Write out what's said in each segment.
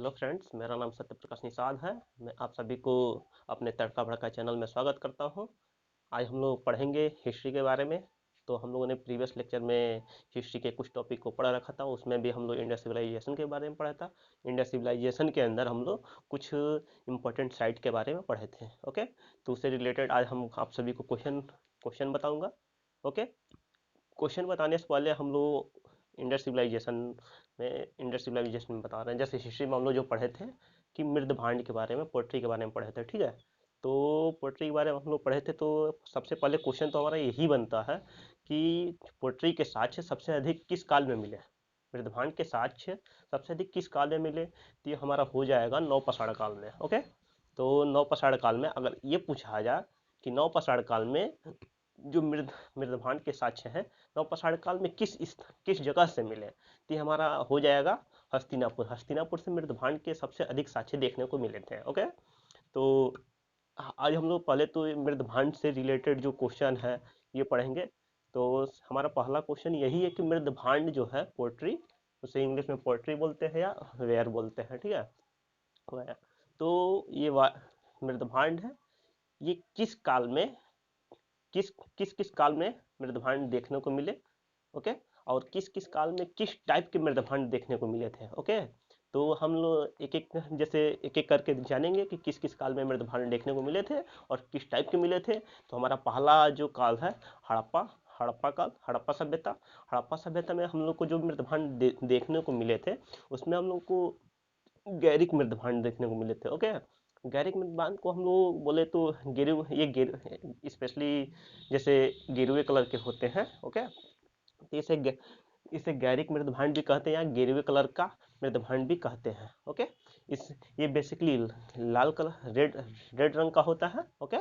Hello friends, मेरा नाम सत्य प्रकाश निषाद है। मैं आप सभी को अपने तड़का भड़का चैनल में स्वागत करता हूं। आज हम लोग पढ़ेंगे हिस्ट्री के बारे में। तो हम लोगों ने प्रीवियस लेक्चर में हिस्ट्री के कुछ टॉपिक को पढ़ा रखा था, उसमें भी हम लोग इंडिया सिविलाइजेशन के बारे में पढ़ा था। इंडिया सिविलाइजेशन के अंदर हम लोग कुछ इंपॉर्टेंट साइट के बारे में पढ़े थे। ओके, तो उससे रिलेटेड आज हम आप सभी को क्वेश्चन क्वेश्चन बताऊंगा। ओके, क्वेश्चन बताने से पहले हम लोग इंडस सिविलाइजेशन में बता रहे हैं। जैसे हिस्ट्री में हम लोग जो पढ़े थे कि मृद भांड के बारे में, पोट्री के बारे में पढ़े थे, ठीक है। तो पोट्री के बारे में हम लोग पढ़े थे, तो सबसे पहले क्वेश्चन तो हमारा यही बनता है कि पोट्री के साक्ष्य सबसे अधिक किस काल में मिले। मृदभांड के साक्ष्य सबसे अधिक किस काल में मिले, तो ये हमारा हो जाएगा नवपाषाण काल में। ओके, तो नवपाषाण काल में अगर ये पूछा जाए कि नवपाषाण काल में जो मृदभांड के साक्ष्य हैं नवपाषाण काल में किस जगह से मिले, तो ये हमारा हो जाएगा हस्तिनापुर। हस्तिनापुर से मृदभांड के सबसे अधिक साक्ष्य देखने को मिले थे। ओके, तो आज हम लोग पहले तो मृदभांड से रिलेटेड जो क्वेश्चन है ये पढ़ेंगे। तो हमारा पहला क्वेश्चन यही है कि मृदभांड जो है पोट्री, उसे इंग्लिश में पोट्री बोलते हैं या वेयर बोलते हैं, ठीक है। वेयर। तो ये मृदभांड है, ये किस काल में किस किस किस काल में मृदभांड देखने को मिले। ओके, और किस किस काल में किस टाइप के मृदभांड देखने को मिले थे। ओके, तो हम लोग एक एक जैसे एक एक करके जानेंगे कि किस किस काल में मृदभांड देखने को मिले थे और किस टाइप के मिले थे। तो हमारा पहला जो काल है हड़प्पा हड़प्पा काल, हड़प्पा सभ्यता। हड़प्पा सभ्यता में हम लोग को जो मृदभांड देखने को मिले थे, उसमें हम लोग को गैरिक मृदभांड देखने को मिले थे। ओके, गैरिक मृदभांड को हम लोग बोले तो स्पेशली जैसे गेरुए कलर के होते हैं। ओके, तो इसे गैरिक मृदभांड भी कहते हैं या गेरुए कलर का मृदभांड भी कहते हैं। ओके, इस ये बेसिकली लाल कलर रेड रंग का होता है। ओके,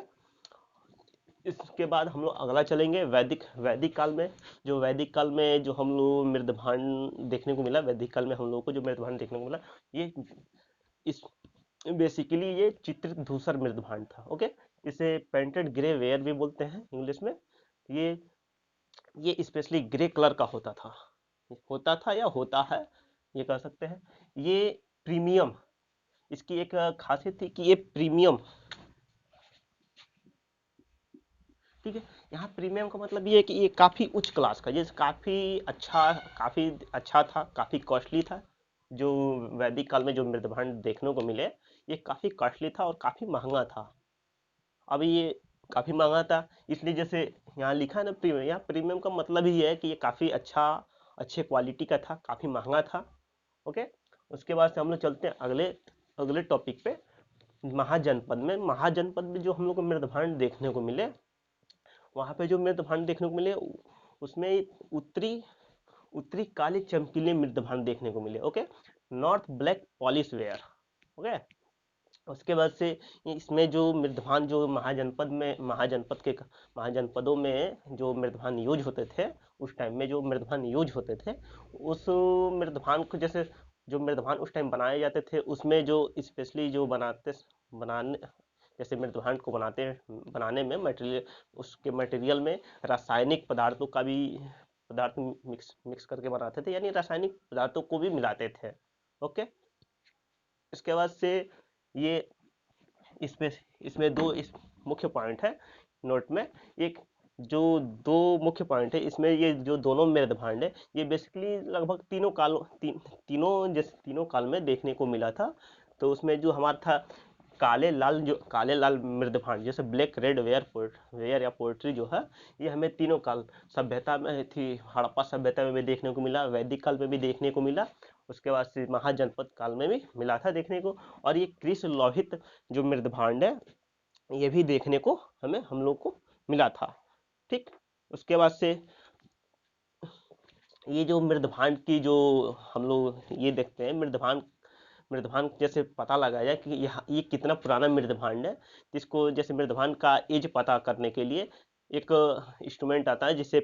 इसके बाद हम लोग अगला चलेंगे वैदिक वैदिक काल में। जो वैदिक काल में जो हम लोग मृदभांड देखने को मिला, वैदिक काल में हम लोग को जो मृदभांड देखने को मिला, ये इस बेसिकली ये चित्रित धूसर मृदभांड था। ओके, इसे पेंटेड ग्रे वेयर भी बोलते हैं इंग्लिश में। ये ये स्पेशली ग्रे कलर का होता था या होता है, ये कह सकते हैं। ये प्रीमियम, इसकी एक खासियत थी कि ये प्रीमियम, ठीक है। यहाँ प्रीमियम का मतलब ये है कि ये काफ़ी उच्च क्लास का, ये काफ़ी अच्छा था, काफ़ी कॉस्टली था। जो वैदिक काल में जो मृदभांड देखने को मिले, ये काफ़ी कॉस्टली था और काफ़ी महंगा था। अब ये काफ़ी महंगा था, इसलिए जैसे यहाँ लिखा है ना प्रीमियम, यहाँ प्रीमियम का मतलब ही है कि ये काफ़ी अच्छे क्वालिटी का था, काफ़ी महंगा था। ओके, उसके बाद से हम लोग चलते हैं अगले अगले टॉपिक पे। महाजनपद में जो हम लोग को मृदभांड देखने को मिले, वहाँ पे जो मृदभांड देखने को मिले उसमें उत्तरी उत्तरी काले चमकीले मृदभांड देखने को मिले। Okay, north black polish ware. Okay, उसके बाद से इसमें जो मृदभान जो महाजनपदों में जो मृदभान यूज होते थे, उस टाइम में जो मृदभान यूज होते थे, उस मृदभान को जैसे जो मृदभान उस टाइम बनाए जाते थे, उसमें जो स्पेशली जो बनाने जैसे मृदभान को बनाने में मटेरियल, उसके मटेरियल में रासायनिक पदार्थों का भी पदार्थ मिक्स मिक्स करके बनाते थे, यानी रासायनिक पदार्थों को भी मिलाते थे। ओके, इसके बाद से ये इसमें इसमें मुख्य पॉइंट है नोट में। एक जो दो मुख्य पॉइंट है इसमें, ये जो दोनों मृदभांड है, ये बेसिकली लगभग तीनों काल में देखने को मिला था। तो उसमें जो हमारा था काले लाल मृदभांड, जैसे ब्लैक रेड वेयर या पोएट्री जो है, ये हमें तीनों काल सभ्यता में थी। हड़प्पा सभ्यता में भी देखने को मिला, वैदिक काल में भी देखने को मिला, उसके बाद से महाजनपद काल में भी मिला था देखने को। और ये कृष्ण लोहित जो मृदभांड है, ये भी देखने को हम लोग को मिला था। ठीक, उसके बाद से ये जो मृदभांड की जो हम लोग ये देखते हैं, मृदभांड जैसे पता लगाया जाए कि ये कितना पुराना मृदभांड है। इसको जैसे मृदभांड का एज पता करने के लिए एक इंस्ट्रूमेंट आता है जिसे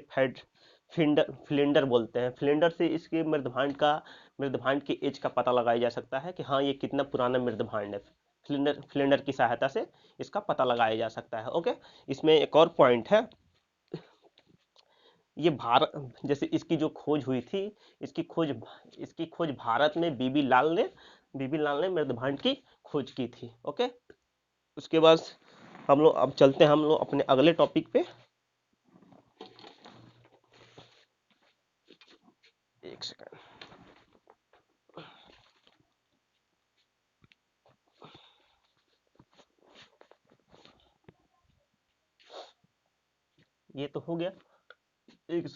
फिलेंडर बोलते हैं। फिलेंडर से इसके मृदभांड की एज का पता लगाया जा सकता है कि हाँ ये कितना पुराना मृदभांड है। फिलेंडर की सहायता से इसका पता लगाया जा सकता है। ओके, इसमें एक और पॉइंट है, ये भारत, जैसे इसकी जो खोज हुई थी, इसकी खोज इसकी खोज भारत में बीबी लाल ने मृदभांड की खोज की थी। ओके, उसके बाद हम लोग अब चलते हैं हम लोग अपने अगले टॉपिक पे। एक सेकंड। ये तो हो गया। एक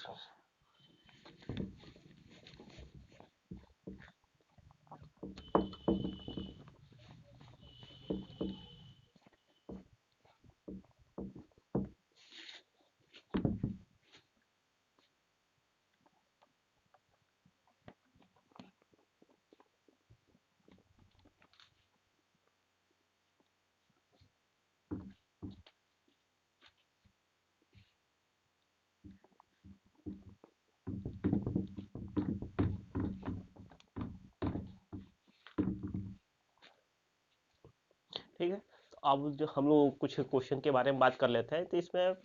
ठीक है, तो अब जो हम लोग कुछ क्वेश्चन के बारे में बात कर लेते हैं, तो इसमें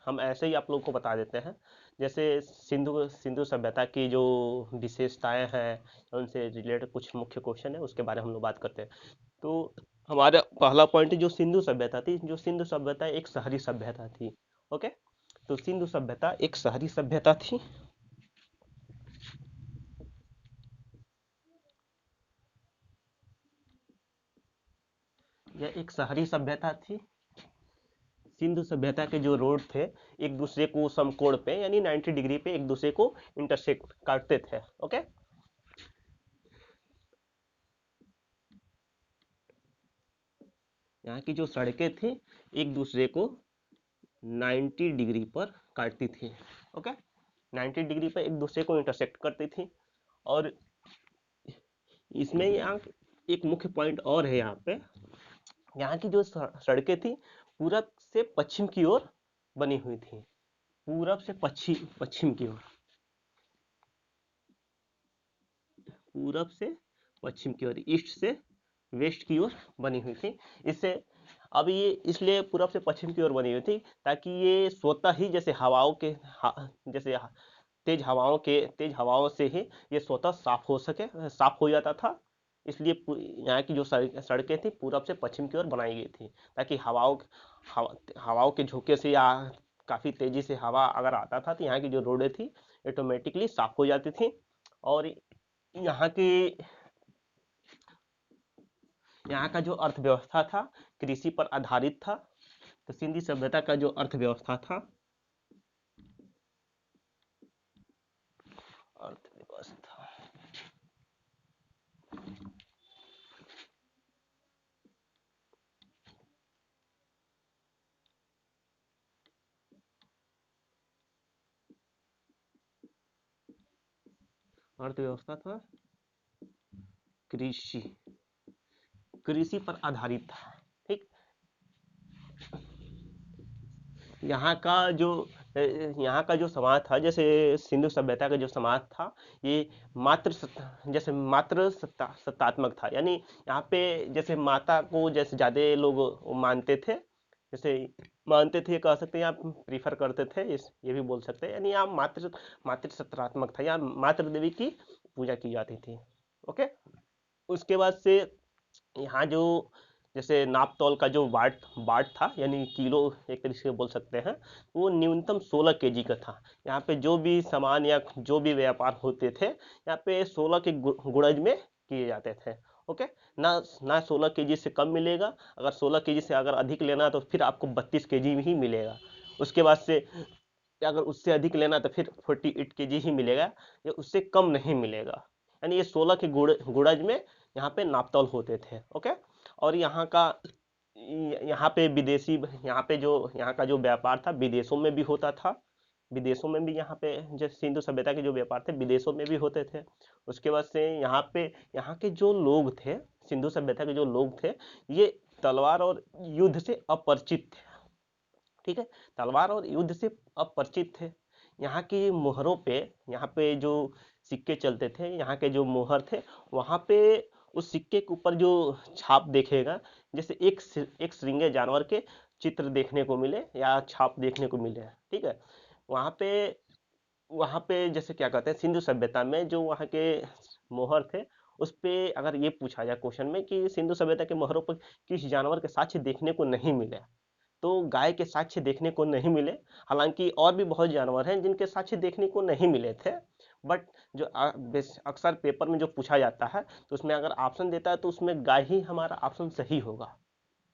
हम ऐसे ही आप लोगों को बता देते हैं। जैसे सिंधु सिंधु सभ्यता की जो विशेषताएं हैं, उनसे रिलेटेड कुछ मुख्य क्वेश्चन है, उसके बारे में हम लोग बात करते हैं। तो हमारा पहला पॉइंट, जो सिंधु सभ्यता थी, जो सिंधु सभ्यता एक शहरी सभ्यता थी। ओके, तो सिंधु सभ्यता एक शहरी सभ्यता थी। यह एक शहरी सभ्यता थी। सिंधु सभ्यता के जो रोड थे, एक दूसरे को समकोण पे यानी 90 डिग्री पे एक दूसरे को इंटरसेक्ट काटते थे। ओके, यहाँ की जो सड़कें थी, एक दूसरे को 90 डिग्री पर काटती थी। ओके, 90 डिग्री पर एक दूसरे को इंटरसेक्ट करती थी। और इसमें यहाँ एक मुख्य पॉइंट और है, यहाँ पे यहाँ की जो सड़कें थी, पूरब से पश्चिम की ओर बनी हुई थी। पूरब से पश्चिम पश्चिम की ओर, पूरब से पश्चिम की ओर, ईस्ट से वेस्ट की ओर बनी हुई थी। इससे अब ये इसलिए पूरब से पश्चिम की ओर बनी हुई थी, ताकि ये स्वतः ही जैसे जैसे तेज हवाओं से ही ये स्वतः साफ हो जाता था। इसलिए यहाँ की जो सड़कें थी, पूरब से पश्चिम की ओर बनाई गई थी, ताकि हवाओं के झोंके से या काफी तेजी से हवा अगर आता था, तो यहाँ की जो रोडें थी ऑटोमेटिकली साफ हो जाती थी। और यहाँ की यहाँ का जो अर्थव्यवस्था था, कृषि पर आधारित था। तो सिंधी सभ्यता का जो अर्थव्यवस्था था, अर्थव्यवस्था अर्थव्यवस्था था कृषि कृषि पर आधारित था। ठीक, यहाँ का जो यहाँ का जो समाज था, जैसे सिंधु सभ्यता का जो समाज था, ये सत्तात्मक था। यानी यहाँ पे जैसे माता को जैसे ज्यादा लोग मानते थे, जैसे मानते थे कह सकते हैं, आप प्रीफर करते थे, इस ये भी बोल सकते हैं। यानी यहाँ मातृ सत्तात्मक था, यहाँ मातृ देवी की पूजा की जाती थी। ओके, उसके बाद से यहाँ जो जैसे नाप तौल का जो बाट था, यानी किलो एक तरीके से बोल सकते हैं, वो न्यूनतम 16 kg का था। यहाँ पे जो भी सामान या जो भी व्यापार होते थे, यहाँ पे 16 के गुणज में किए जाते थे। ओके, ना ना 16 kg से कम मिलेगा। अगर 16 kg से अगर अधिक लेना, तो फिर आपको 32 kg ही मिलेगा। उसके बाद से अगर उससे अधिक लेना, तो फिर 48 kg ही मिलेगा, या उससे कम नहीं मिलेगा। यानी ये 16 के गुणज में यहाँ पे नापतोल होते थे। ओके, और यहाँ पे यहाँ का जो व्यापार था, विदेशों में भी होता था। विदेशों में भी यहाँ पे जैसे सिंधु सभ्यता के जो व्यापार थे, विदेशों में भी होते थे। उसके बाद से यहाँ के जो लोग थे, सिंधु सभ्यता के जो लोग थे, ये तलवार और युद्ध से अपरिचित थे। ठीक है, तलवार और युद्ध से अपरिचित थे। यहाँ की मोहरों पे, यहाँ पे जो सिक्के चलते थे, यहाँ के जो मोहर थे, वहाँ पे उस सिक्के के ऊपर जो छाप देखेगा, जैसे एक श्रृंगे जानवर के चित्र देखने को मिले या छाप देखने को मिले। ठीक है, वहाँ पे वहाँ पे जैसे क्या कहते हैं, सिंधु सभ्यता में जो वहाँ के मोहर थे, उस पे अगर ये पूछा जाए क्वेश्चन में कि सिंधु सभ्यता के मोहरों पर किस जानवर के साक्ष्य देखने को नहीं मिले, तो गाय के साक्ष्य देखने को नहीं मिले। हालांकि और भी बहुत जानवर हैं जिनके साक्ष्य देखने को नहीं मिले थे, बट जो अक्सर पेपर में जो पूछा जाता है तो उसमें अगर ऑप्शन देता है तो उसमें गाय ही हमारा ऑप्शन सही होगा।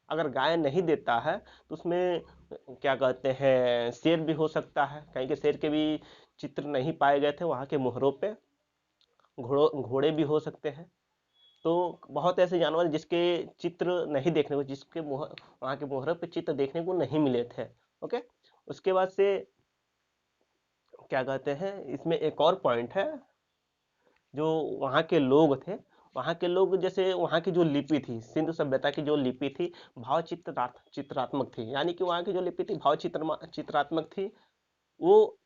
अगर गाय नहीं देता है तो उसमें क्या कहते हैं, शेर भी हो सकता है, कहीं के शेर के भी चित्र नहीं पाए गए थे वहाँ के मोहरों पे। घोड़े भी हो सकते हैं। तो बहुत ऐसे जानवर जिसके चित्र नहीं देखने को, जिसके मोहर वहाँ के मोहरों पे चित्र देखने को नहीं मिले थे। ओके। उसके बाद से क्या कहते हैं, इसमें एक और पॉइंट है, जो वहाँ के लोग थे, वहाँ के लोग जैसे वहाँ की जो लिपि थी, सिंधु सभ्यता की जो लिपि थी, भाव चित्रात्मक थी, यानी कि वहाँ की जो लिपि थी भाव चित्रात्मक थी। वो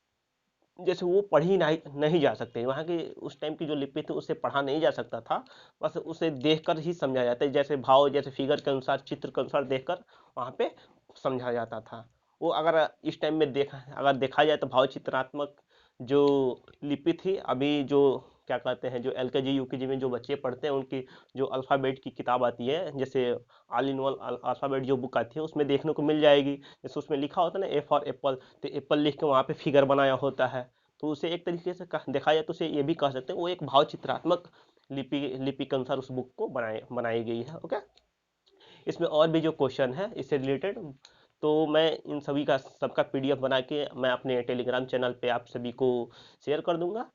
जैसे वो पढ़ी नहीं नहीं जा सकती, वहाँ की उस टाइम की जो लिपि थी उसे पढ़ा नहीं जा सकता था, बस उसे देखकर ही समझा जाता है, जैसे भाव जैसे फिगर के अनुसार, चित्र के अनुसार देखकर वहाँ पे समझा जाता था। वो अगर इस टाइम में देखा जाए तो भाव चित्रात्मक जो लिपि थी, अभी जो क्या कहते हैं, जो एलकेजी यूकेजी में जो बच्चे पढ़ते हैं उनकी जो अल्फ़ाबेट की किताब आती है, जैसे ऑल इन वन अल्फ़ाबेट जो बुक आती है उसमें देखने को मिल जाएगी। जैसे उसमें लिखा होता है ना ए फॉर एप्पल, तो एप्पल लिख के वहाँ पे फिगर बनाया होता है। तो उसे एक तरीके से देखा जाए तो उसे ये भी कह सकते हैं वो एक भाव चित्रात्मक लिपि लिपि के अनुसार उस बुक को बनाई गई है। ओके। इसमें और भी जो क्वेश्चन है इससे रिलेटेड, तो मैं इन सभी का सबका पीडीएफ बना के मैं अपने टेलीग्राम चैनल पे आप सभी को शेयर कर दूंगा।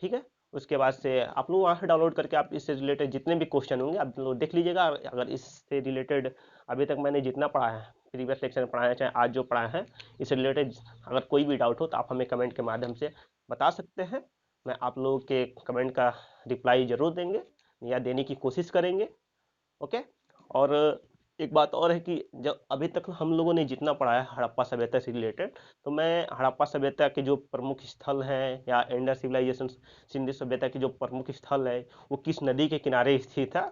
ठीक है। उसके बाद से आप लोग वहाँ से डाउनलोड करके आप इससे रिलेटेड जितने भी क्वेश्चन होंगे आप लोग देख लीजिएगा। अगर इससे रिलेटेड अभी तक मैंने जितना पढ़ा है, प्रीवियस लेक्चर में पढ़ाया है, चाहे आज जो पढ़ा है, इससे रिलेटेड अगर कोई भी डाउट हो तो आप हमें कमेंट के माध्यम से बता सकते हैं। मैं आप लोगों के कमेंट का रिप्लाई जरूर देंगे या देने की कोशिश करेंगे। ओके। और एक बात और है कि जब अभी तक हम लोगों ने जितना पढ़ा है हड़प्पा सभ्यता से रिलेटेड, तो मैं हड़प्पा सभ्यता के जो प्रमुख स्थल हैं या इंडस सिविलाइजेशन सिंधु सभ्यता के जो प्रमुख स्थल है वो किस नदी के किनारे स्थित है,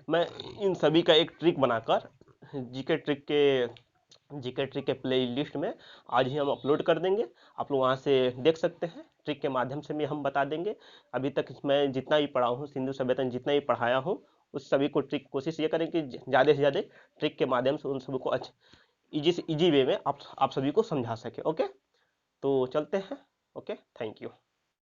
मैं इन सभी का एक ट्रिक बनाकर जीके ट्रिक के प्ले लिस्ट में आज ही हम अपलोड कर देंगे। आप लोग वहाँ से देख सकते हैं, ट्रिक के माध्यम से भी हम बता देंगे। अभी तक मैं जितना भी पढ़ा हूँ सिंधु सभ्यता में, जितना भी पढ़ाया हूँ, उस सभी को ट्रिक कोशिश ये करें कि ज़्यादा से ज़्यादा ट्रिक के माध्यम से उन सभी को अच्छा इजी से इजी वे में आप सभी को समझा सके। ओके। तो चलते हैं। ओके। Thank you.